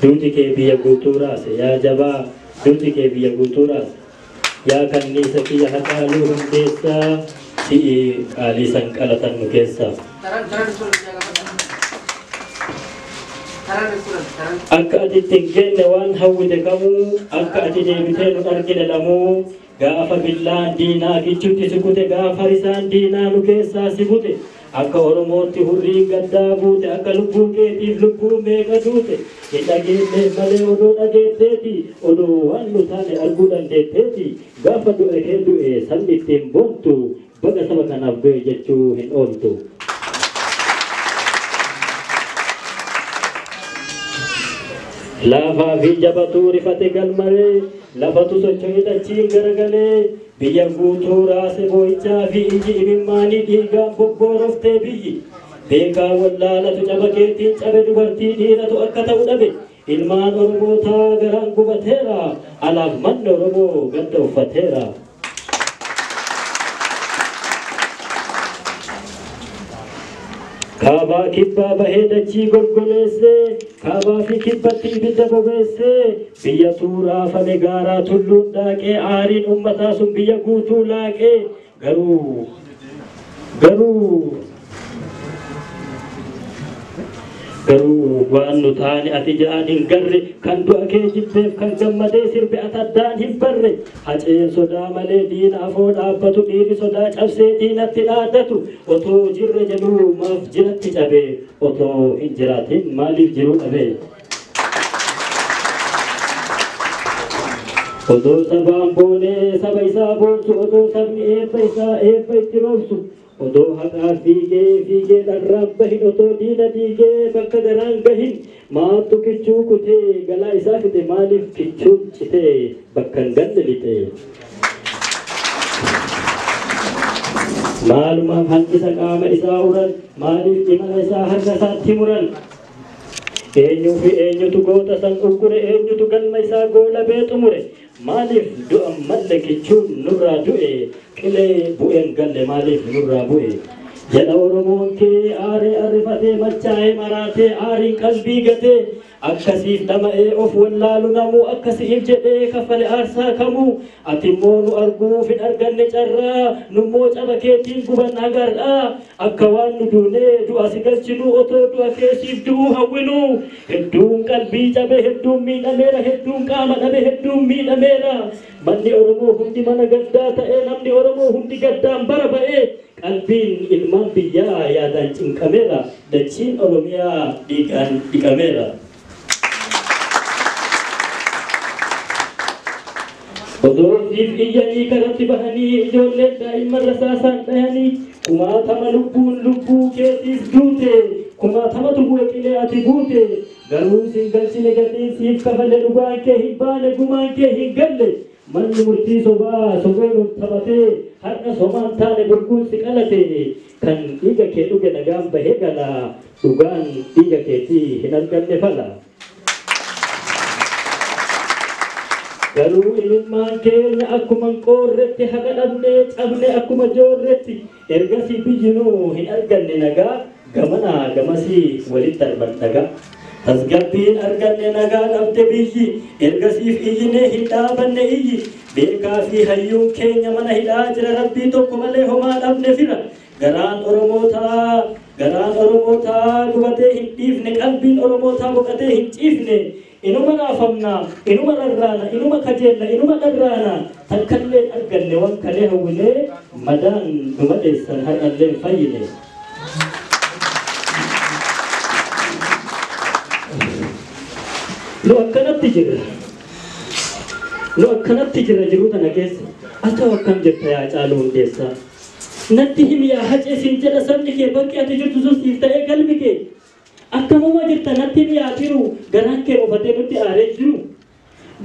duuti kee biyya guutuu raase yaa jabaa duuti kee biyya guutuu raase yaa kanniisa kiyya haqaaluu hundeessaa si'i qaalii sanqalatan nu keessaa akka ati ittiin kenne waan hawwite kamuu akka ati deebitee nu argine lamuu gaafa billaan diinaa gichutti si kute gaafa risaan diinaa nu keessaa si kute akka oromootti hurrii gaddaa buute akka lubbuu keetiif lubbuu meeqa duute hin dhageenne malee odoo dhageetteeti odoo waan nu taane arguu dandeetteeti gaafa du'e kee du'e sabni ittiin boontu baga saba kanaaf du'e jechuu hin ooltu. Lafaa fi jabatuu rifate galmalee lafatu socho'ee dachiin garagalee biyya guutuu raase boo'ichaa fi iji imimmaanii dhiigaan bobbooroftee biyyi beekaa wallaalatu caba keetiin cabe dubartii dhiiratu akka ta'u dhabe ilmaan oromootaa garaan gubateera alaaf manni oromoo gadda uffateera. Kaabaa kibbaa bahee dachii golgoleessee kaabaa fi kibbatti ibidda bobeessee biyya tuuraafame gaaraa tulluun daaqee aariin ummataa sun biyya guutuu laaqee garuu waan nu taane ati ja'aan hin garre kan du'a kee jibbeef kan gammadee sirbe ati addaan hin barre haceen sodaa malee diina afoo dhaabbatu dhiirri sodaa cabsee diinatti dhaaddatu otoo jirre jedhuu maaf jiratti cabe otoo hin jiraatin maaliif jiruu dhabe. Odoo sabaan boonee saba isaa boonsu odoo sabni eebba isaa eebba itti roobsu odoo haqaa fiigee dharraan bahin otoo diina diigee bakka garaan gahin maattu kichuu kutee galaa isaa fite maaliif kichuun citee bakka hin ganne lixee. Maalumaaf hanqisa qaama isaa uran maaliif imala isaa harka isaatti muran. Eenyuu fi eenyutu goota san uggure eenyutu galma isaa goolabee xumure maaliif du'an malle kichuun nurraa du'e qilee bu'een galle maaliif nurraa bu'e. Jedha oromoon kee aaree arrifatee machaa'ee maraatee aariin qalbii gatee akkasiif dhama'ee of wallaalu namuu akkasiif jedhee kaffale aarsaa kamuu ati immoo nu arguuf hin arganne carraa nummoo caba keetiin guban agarraa akka waan nu duunee du'a si galchinuu otoo du'a keessiif du'uu hawwinuu hedduun qalbii cabe hedduun miidhameera hedduun qaama dhabe hedduun miidhameera manni oromoo hundi mana gaddaa ta'ee namni oromoo hundi gaddaan bara ba'ee qalbiin ilmaan biyyaa yaadaan cinqameera dachiin oromiyaa dhiigaan dhiqameera. Odoo siif iyyanii karatti bahanii ijoolleen daa'imman rasaasaan dhayanii kumaatama lubbuu keetiif duute kumaatamatu bu'e qilee ati buute garuu siin galchine gatiin siif kafale dhugaan kee hin baane gumaan kee hin galle manni murtii sobaa sobeen taphatee har'a somaan taane burguun si qalate kan dhiiga kee dhuge nagaan bahee gala dhugaan dhiiga keetii hin arganne fala. Garuu ilmaan keenya akkuma qoorretti haqa dhabnee cabne akkuma joorretti ergasii biyyinuu hin arganne nagaa gamanaa gamasii walitti darban dhagaa. Tasgabbiin arganne nagaa dhabde biyyi ergasiif iyyinee hin dhaabanne iyyi beekaa fi hayyuun keenya mana hidhaa jira rabbii tokko malee homaa dhabne fira. Garaan oromootaa gubatee hin dhiifne qalbiin oromootaa boqatee hin ciifne. Inuma raafamna, inuma rarraana, inuma kajeella, inuma dharraana takkallee arganne waan kalee hawwinee madaan dhuma dheessan har'allee fayyine. Nu akkanatti jirra jiruu tana keessa atoo akkam jirta yaa Caaluu Hundeessaa. Natti himi yaa hacee siin jedha sabni kee bakki ati jirtu sun siif ta'ee galmi kee. Akkamuma jirta natti miyaa jiru garaan kee ofatee nutti aaree jiru.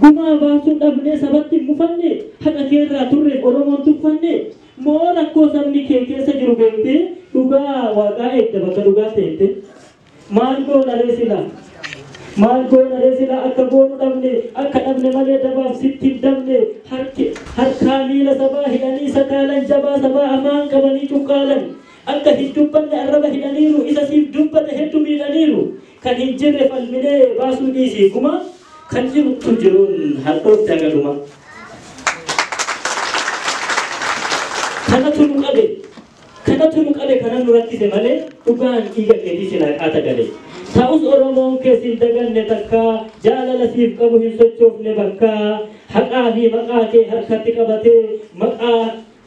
Gumaa baasuun dhabnee sabatti mufanne haqa keerraa turreef Oromoon tuffanne moo rakkoo sabni kee keessa jiru beektee dhugaa waaqaa eegde bakka dhugaa teente. Maal goona reesila akka goonu dhabne akka dhabne malee dabaaf sitti dabne harkaa miila sabaa hidhanii sakaalan jabaa sabaa afaan qabanii cuqqaalan. Akka hin dubbanne arraba hidhaniiru isa siif dubbate hedduu miidhaniiru kan hinjirre falmine baasuu dhiisii kuma kan jirutu jiruun hadhoofte agaduma kanatu nu qabe kanan nu rakkise malee dhugaan dhiiga keetii silaa qaata galee ta'us Oromoon keessin daganne takka jaalala siif qabu hin sochoofne bakka haqaa fi maqaa kee harkatti qabatee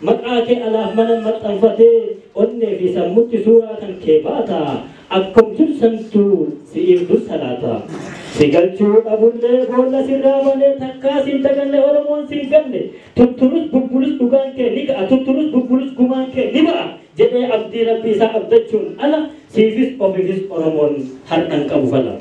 maqaa kee alaaf mana maxxanfatee onnee fi sammutti suuraa kan kee baata akkum jirsantu si'iif dur salaata si galchuu dhabullee boolla sirraa malee takkaa sin daganne Oromoon sin ganne tutturus bubbulus dhugaan kee ni ga'a tutturus bubbulus gumaan kee ni ba'a jedhee abdii rabbii isaa abdachuun ala siifis ofiifis Oromoon har'an qabu fala.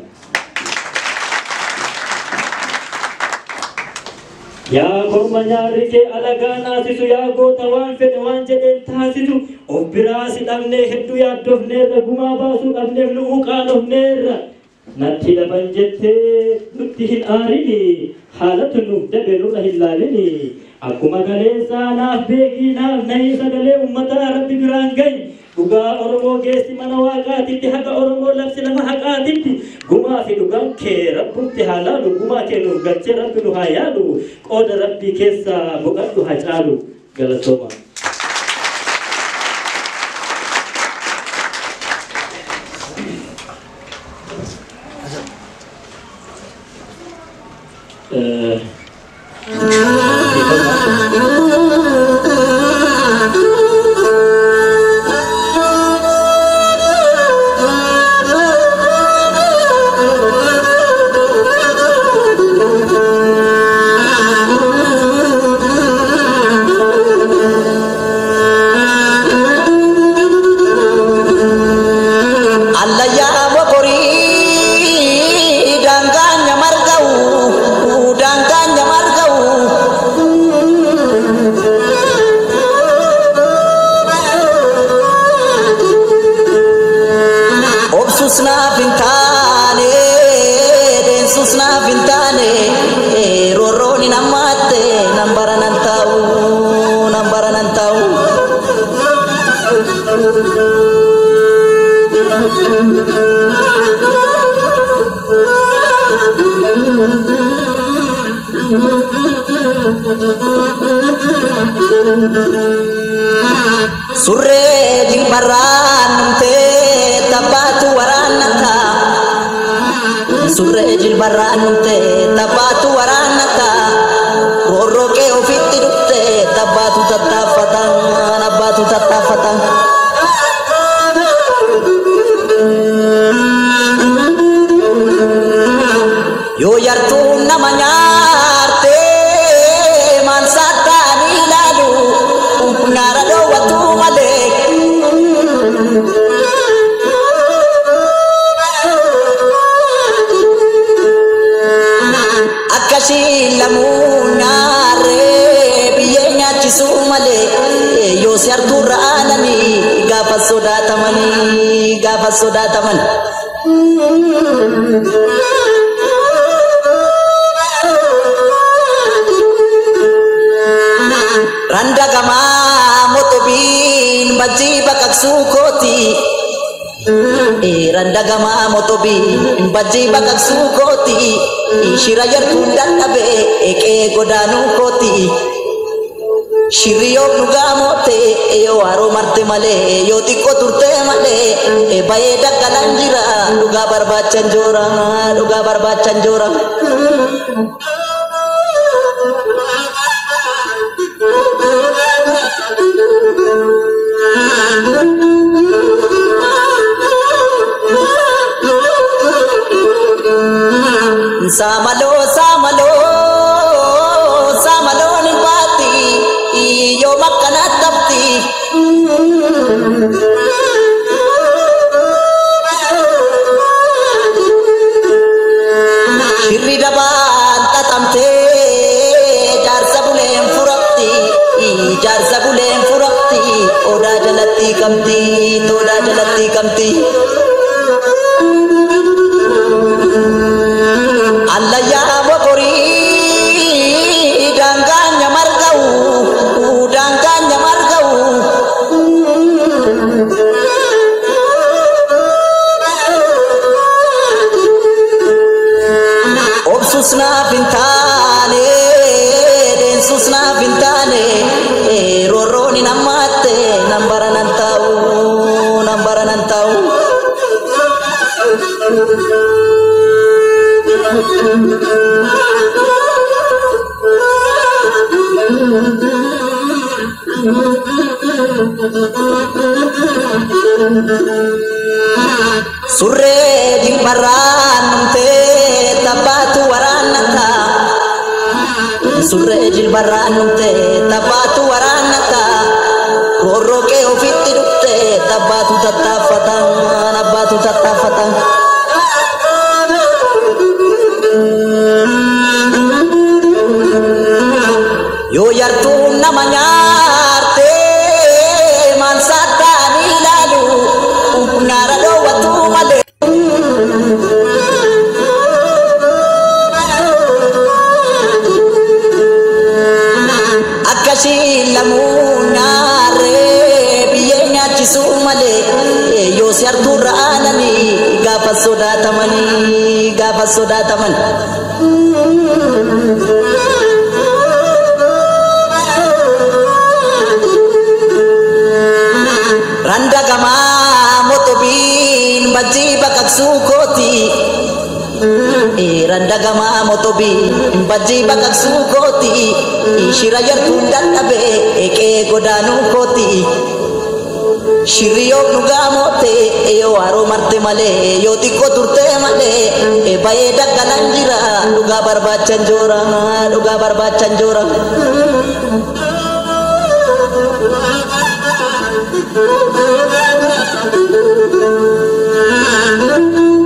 Yaa korma nyaarri kee alagaa naasisu yaa goota waan fedhe waan jedheen taasisu of biraa si dhabnee hedduu yaaddofneerra gumaa baasuu dhabneef lu'uu qaanofneerra natti dhaban jettee nutti hin aarini haalatu nuuf dabe nurra hin laalini akkuma galeessaa naaf beekii naaf nahii sagalee ummataa rabbi biraan gahi dhugaa Oromoo geessi mana waaqaatitti haqa Oromoo labsi lafa haqaatitti gumaa fi dhugaan kee rabbutti haa laalu gumaa kee nuuf galchee rabbi nu haa yaadu qooda rabbii keessa boqadhu haa caalu galatooma. Surre jilbaran te tabatu waranata Surre jilbaran te tabatu waranata Roro ke ofitti dutte tabatu tatafatan nabatu tatafatan Yo yartu namanya arte mansata nilalu ngarado watu malek akashi lamu nyare biyenya cisu malek yo syartu ranani gafa soda tamani Randa gama motobin baji bakak sukoti Randa gama motobin baji bakak sukoti Shirayar tundan nabe eke godanu koti Shiriyo nugamote yo aro marte male yo tiko turte male baye dakalanjira nuga barbacan jorang Samalo ni pati iyo makana tapti Shirri daban tatamte jarsa bulen furakti oda jalatti kamti Allah ya bokori danganya margau densusna bintane roroni namate nambaran tau surre jilbaran te tapatu waranata surre jilbaran te tapatu waranata roro ke ofitti dutte tapatu tatafatan nabatu tatafatan yo yartu namanya arte mansata ni lalu narado watu male akashi lamunare biyenya chisumale yo yartu raanani gafa soda taman randa gama motobin baji bakak sukoti randa gama motobin baji bakak sukoti shirayar tundan tabe eke godanu koti shiriyo nugamote yo aro marte male yo tikko turte male bae dagalanjira duga barbacan jorang